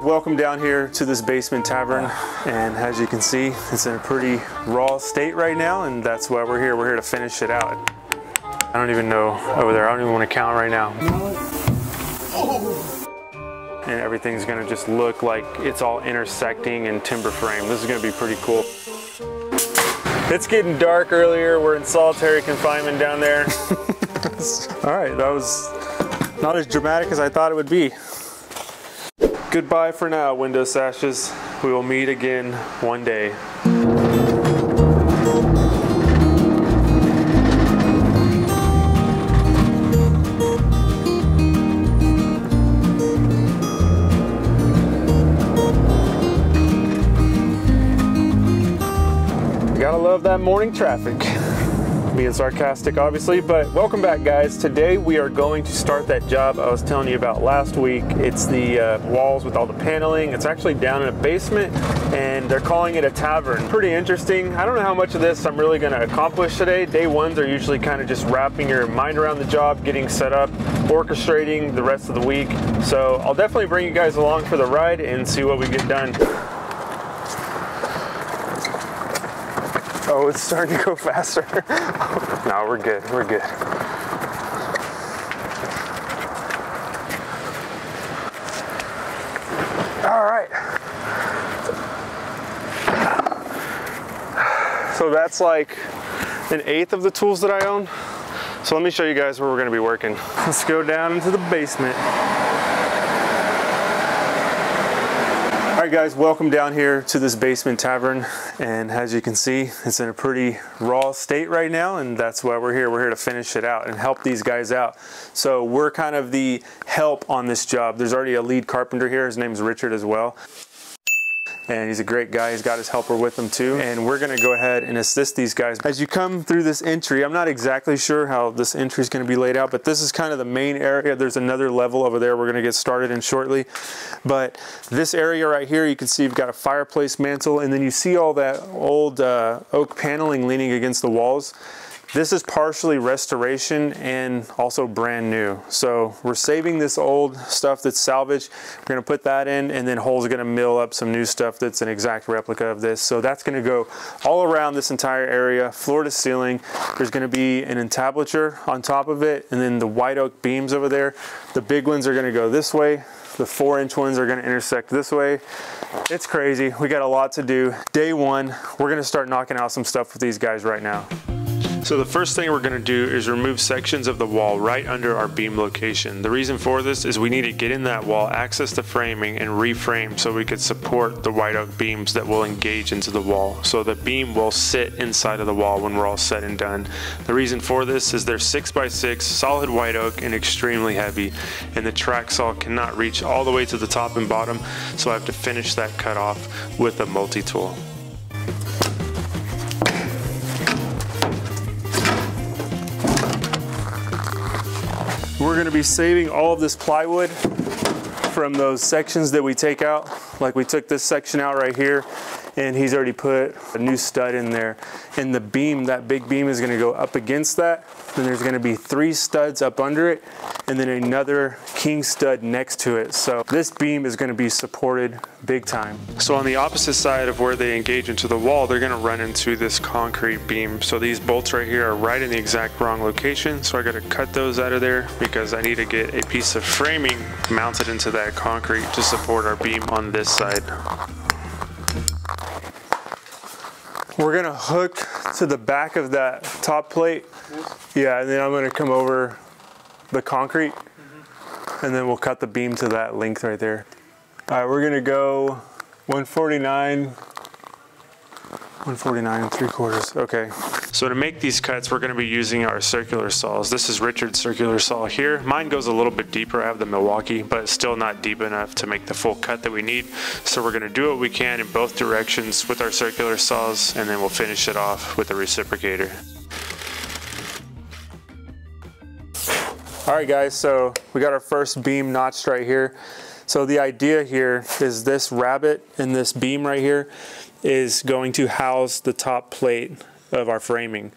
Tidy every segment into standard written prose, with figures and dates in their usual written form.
Welcome down here to this basement tavern, and as you can see, it's in a pretty raw state right now, and that's why we're here. We're here to finish it out. I don't even know over there. I don't even want to count right now. And everything's gonna just look like it's all intersecting in timber frame. This is gonna be pretty cool. It's getting dark earlier. We're in solitary confinement down there. All right, that was not as dramatic as I thought it would be. Goodbye for now, window sashes. We will meet again one day. Gotta love that morning traffic. Being sarcastic, obviously, but welcome back, guys. Today we are going to start that job I was telling you about last week. It's the walls with all the paneling. It's actually down in a basement, and they're calling it a tavern. Pretty interesting. I don't know how much of this I'm really gonna accomplish today. Day ones are usually kind of just wrapping your mind around the job, getting set up, orchestrating the rest of the week. So I'll definitely bring you guys along for the ride and see what we get done. Oh, it's starting to go faster. No, we're good, we're good. All right. So that's like 1/8 of the tools that I own. So let me show you guys where we're gonna be working. Let's go down into the basement. All right, guys, welcome down here to this basement tavern, and as you can see, it's in a pretty raw state right now, and that's why we're here. We're here to finish it out and help these guys out. So we're kind of the help on this job. There's already a lead carpenter here. His name's Richard as well, and he's a great guy. He's got his helper with him too, and we're gonna go ahead and assist these guys. As you come through this entry, I'm not exactly sure how this entry is gonna be laid out, but this is kind of the main area. There's another level over there we're gonna get started in shortly. But this area right here, you can see you've got a fireplace mantle, and then you see all that old oak paneling leaning against the walls. This is partially restoration and also brand new. So we're saving this old stuff that's salvaged. We're gonna put that in, and then Hull's gonna mill up some new stuff that's an exact replica of this. So that's gonna go all around this entire area, floor to ceiling. There's gonna be an entablature on top of it, and then the white oak beams over there. The big ones are gonna go this way. The 4-inch ones are gonna intersect this way. It's crazy. We got a lot to do. Day one, we're gonna start knocking out some stuff with these guys right now. So the first thing we're going to do is remove sections of the wall right under our beam location. The reason for this is we need to get in that wall, access the framing, and reframe so we could support the white oak beams that will engage into the wall. So the beam will sit inside of the wall when we're all said and done. The reason for this is they're 6x6, solid white oak, and extremely heavy, and the track saw cannot reach all the way to the top and bottom, so I have to finish that cut off with a multi-tool. We're going to be saving all of this plywood from those sections that we take out. Like we took this section out right here, and he's already put a new stud in there. And the beam, that big beam, is going to go up against that. Then there's going to be 3 studs up under it, and then another king stud next to it. So this beam is going to be supported big time. So on the opposite side of where they engage into the wall, they're going to run into this concrete beam. So these bolts right here are right in the exact wrong location. So I got to cut those out of there because I need to get a piece of framing mounted into that concrete to support our beam on this side. We're going to hook to the back of that top plate. Yeah, and then I'm going to come over the concrete, and then we'll cut the beam to that length right there. All right, we're going to go 149 3/4. Okay. So to make these cuts, we're going to be using our circular saws. This is Richard's circular saw here. Mine goes a little bit deeper. I have the Milwaukee, but it's still not deep enough to make the full cut that we need. So we're going to do what we can in both directions with our circular saws, and then we'll finish it off with a reciprocator. All right, guys, so we got our first beam notched right here. So the idea here is this rabbet and this beam right here is going to house the top plate of our framing.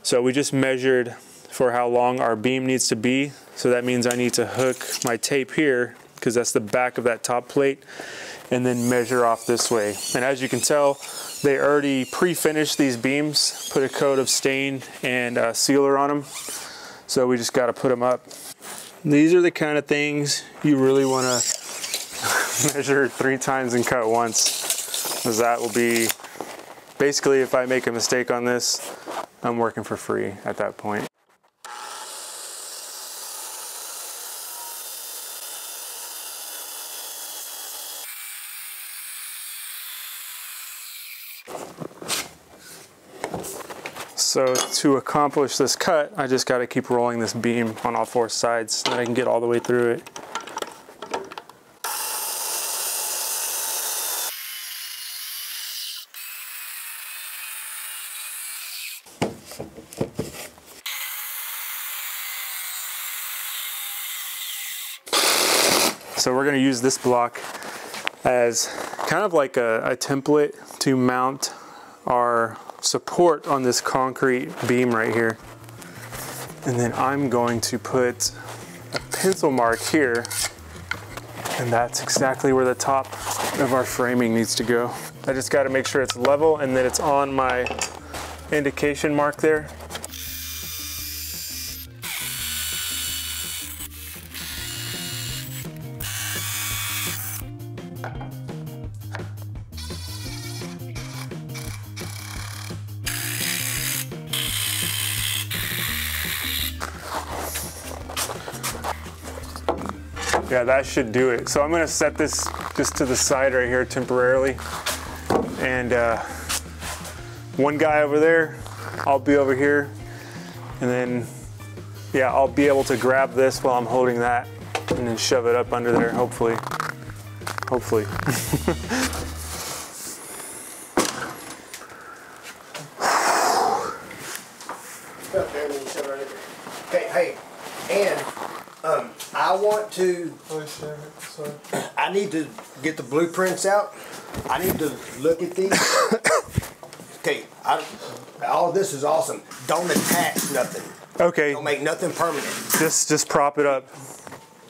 So we just measured for how long our beam needs to be. So that means I need to hook my tape here because that's the back of that top plate, and then measure off this way. And as you can tell, they already pre-finished these beams, put a coat of stain and sealer on them. So we just got to put them up. These are the kind of things you really want to measure 3 times and cut once, because that will be basically, if I make a mistake on this, I'm working for free at that point. So to accomplish this cut, I just got to keep rolling this beam on all 4 sides so that I can get all the way through it. So we're going to use this block as kind of like a template to mount our support on this concrete beam right here. And then I'm going to put a pencil mark here, and that's exactly where the top of our framing needs to go. I just got to make sure it's level and that it's on my indication mark there. Yeah, that should do it. So I'm gonna set this just to the side right here temporarily. And one guy over there, I'll be over here. And then, yeah, I'll be able to grab this while I'm holding that and then shove it up under there, hopefully. Hopefully. Okay, hey, and I want to, I need to get the blueprints out. I need to look at these. Okay, all this is awesome. Don't attach nothing. Okay. Don't make nothing permanent. Just prop it up.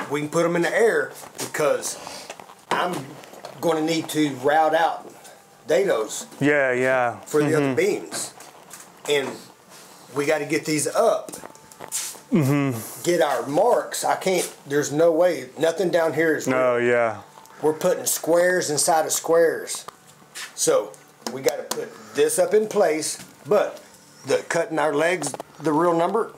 We can put them in the air because I'm going to need to route out dados. Yeah, yeah. For the other beams. And we got to get these up. Get our marks. I can't, there's no way, nothing down here is real. No, yeah. We're putting squares inside of squares. So we got to put this up in place, but the cutting our legs, the real number.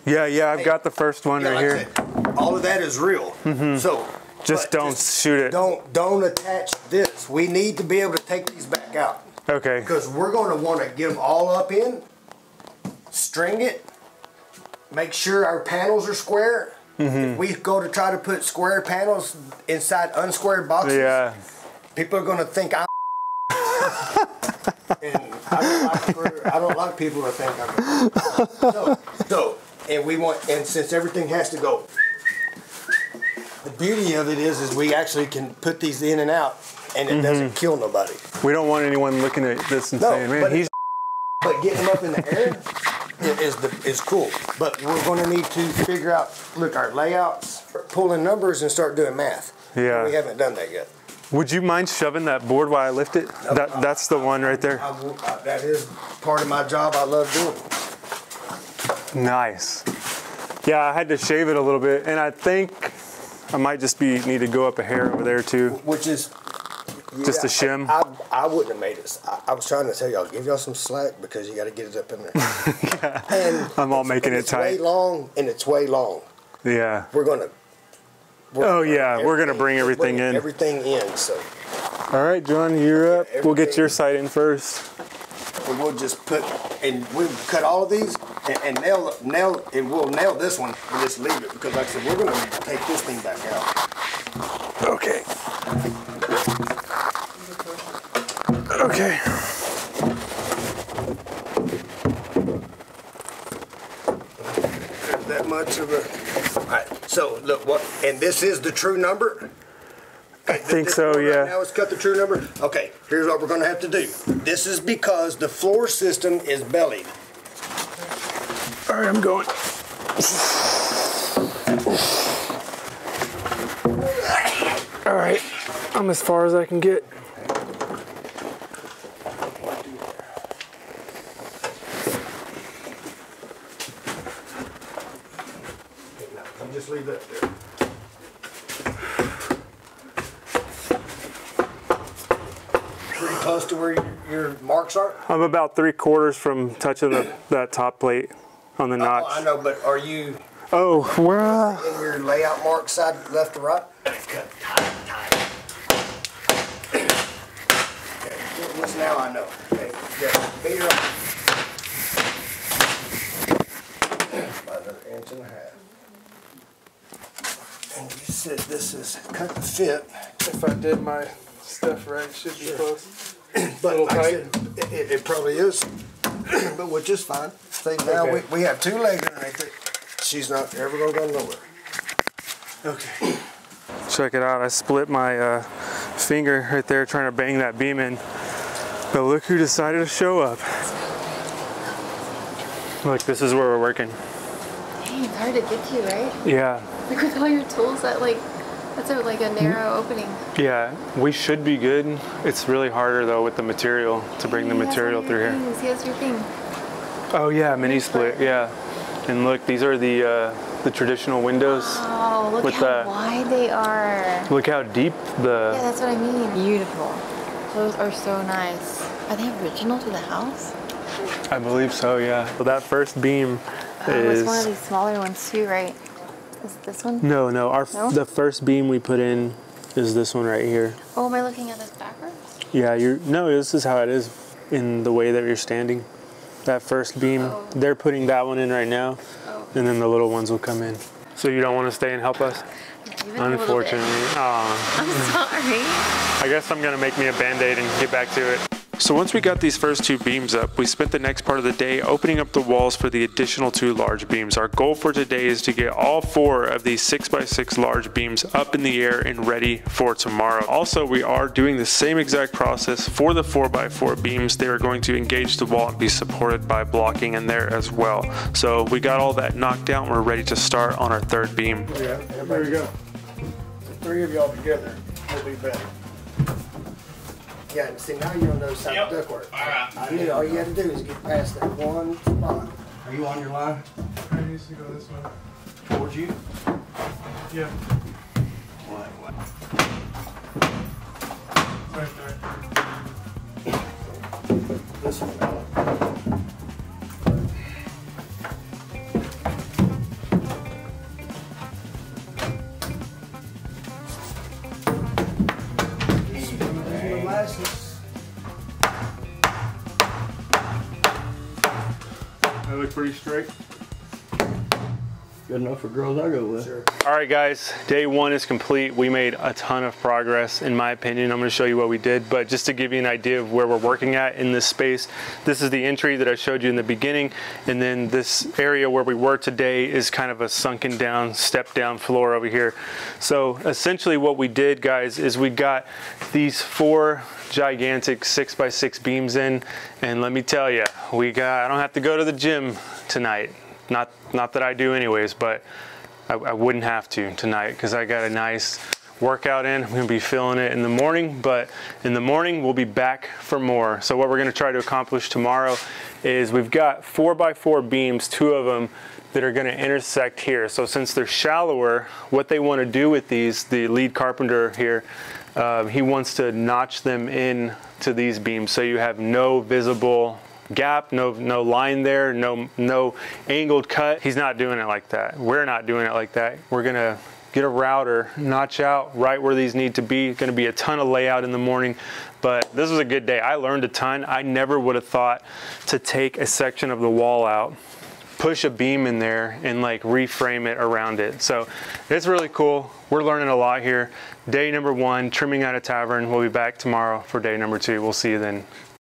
Yeah, yeah, I've got the first one right here. Said, all of that is real. So just don't shoot it. Don't attach this. We need to be able to take these back out. Okay. Because we're going to want to get them all up in, string it, make sure our panels are square. If we go to try to put square panels inside unsquared boxes, yeah, people are going to think I'm and I don't like people to think I'm and we want, and since everything has to go, the beauty of it is we actually can put these in and out and it doesn't kill nobody. We don't want anyone looking at this and saying, man, but getting them up in the air is cool. But we're going to need to figure out, look, our layouts, pull in numbers and start doing math. Yeah. We haven't done that yet. Would you mind shoving that board while I lift it? No, that's the one right there. That is part of my job. I love doing. Nice. Yeah, I had to shave it a little bit, and I think I might just need to go up a hair over there too. Which is just a shim. I wouldn't have made it. I was trying to tell y'all, give y'all some slack because you got to get it up in there. Yeah. And I'm all making it tight. It's way long, and it's way long. Yeah. We're gonna bring everything in. Everything in. So. All right, John, you're up. We'll get your side in first. And we'll just put, and we'll cut all of these and nail, and we'll nail this one and just leave it because, like I said, we're gonna take this thing back out. Okay. Okay. That much of a. All right. So look, what? And this is the true number. I think so. Yeah. Right now, let's cut the true number. Okay. Here's what we're going to have to do. This is because the floor system is bellied. All right, I'm going. All right, I'm as far as I can get. You just leave that there. Pretty close to where your marks are? I'm about 3/4 from touching that top plate on the notch. Oh, I know, but are you Oh, where? in your layout mark side left to right? Cut tight. Okay, this now I know. Okay, yeah, meter up. About another 1.5 inches. And you said this is cut to fit. If I did my stuff right, it should be close. But like I said, it probably is, but which is fine. See, now Okay. we have 2 legs underneath it. She's not ever gonna go nowhere. Okay. Check it out, I split my finger right there trying to bang that beam in. But look who decided to show up. Look, this is where we're working. Dang, it's hard to get to, right? Yeah. Like with all your tools, that's like a narrow opening. Yeah, we should be good. It's really harder though with the material to bring the material through here. See, that's your thing. Oh yeah, mini split, yeah. And look, these are the traditional windows. Oh, look with how wide they are. Look how deep Yeah, the... that's what I mean. Beautiful. Those are so nice. Are they original to the house? I believe so, yeah. So that first beam Oh, is... it's one of these smaller ones too, right? Is it this one? No, No? the first beam we put in is this one right here. Oh, am I looking at this backwards? Yeah, no, this is how it is in the way that you're standing. That first beam, they're putting that one in right now, and then the little ones will come in. So you don't want to stay and help us? Even Unfortunately. Aw. I'm sorry. I guess I'm gonna make me a Band-Aid and get back to it. So once we got these first 2 beams up, we spent the next part of the day opening up the walls for the additional 2 large beams. Our goal for today is to get all 4 of these 6x6 large beams up in the air and ready for tomorrow. Also, we are doing the same exact process for the 4x4 beams. They are going to engage the wall and be supported by blocking in there as well. So we got all that knocked out and we're ready to start on our 3rd beam. Yeah, there you go. The 3 of y'all together will be better. Yeah, and see, now you're on the other side of the ductwork. I knew all you had to do is get past that one spot. Are you on your line? I used to go this way. Towards you? Yeah. What? This one. I look pretty straight. Good enough for girls I go with. Sure. All right guys, day 1 is complete. We made a ton of progress in my opinion. I'm gonna show you what we did, but just to give you an idea of where we're working at in this space, this is the entry that I showed you in the beginning, and then this area where we were today is kind of a sunken down, step down floor over here. So essentially what we did, guys, is we got these 4 gigantic 6x6 beams in, and let me tell you, I don't have to go to the gym tonight. Not that I do anyways, but I wouldn't have to tonight because I got a nice workout in. I'm gonna be feeling it in the morning, but in the morning we'll be back for more. So what we're gonna try to accomplish tomorrow is we've got 4x4 beams, 2 of them that are gonna intersect here. So since they're shallower, what they wanna do with these, the lead carpenter here, he wants to notch them in to these beams so you have no visible gap, no line there, no angled cut. He's not doing it like that. We're not doing it like that. We're gonna get a router, notch out right where these need to be. Gonna be a ton of layout in the morning, but this was a good day. I learned a ton. I never would have thought to take a section of the wall out, push a beam in there, and like reframe it around it. So it's really cool. We're learning a lot here. Day number 1, trimming out a Tavern. We'll be back tomorrow for day number 2. We'll see you then.